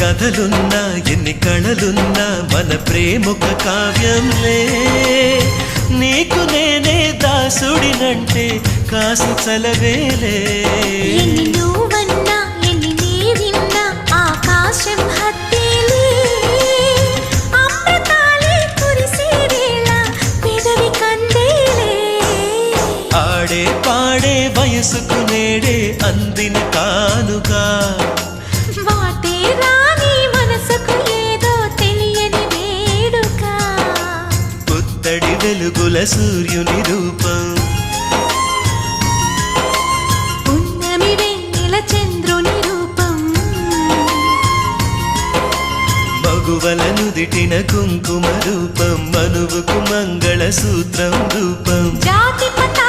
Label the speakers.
Speaker 1: కథలున్నా ఎన్ని కళలున్నా మన ప్రేమొక కావ్యంలే నీకు నేనే దాసుడినంటే కాసు చలవేలే
Speaker 2: ఎన్ని నువ్వన్నా ఎన్ని నీవిన్నా ఆకాశం హత్తేలే అమృతాలే కురిసే వేళ పెదవి కందేలే
Speaker 1: ఆడే పాడే వయసుకు నేడే అందిన కానుగా
Speaker 2: వాటే రాని మనసుకు ఏదో తెలియని వేడుక
Speaker 1: పుత్తడి వెలుగుల సూర్యుని రూపం
Speaker 2: పున్నమి వెన్నెల చంద్రుని రూపం
Speaker 1: మగువల నుదిటిన కుంకుమ రూపం మనువుకు మంగళ సూత్రం రూపం
Speaker 2: జాతి పతా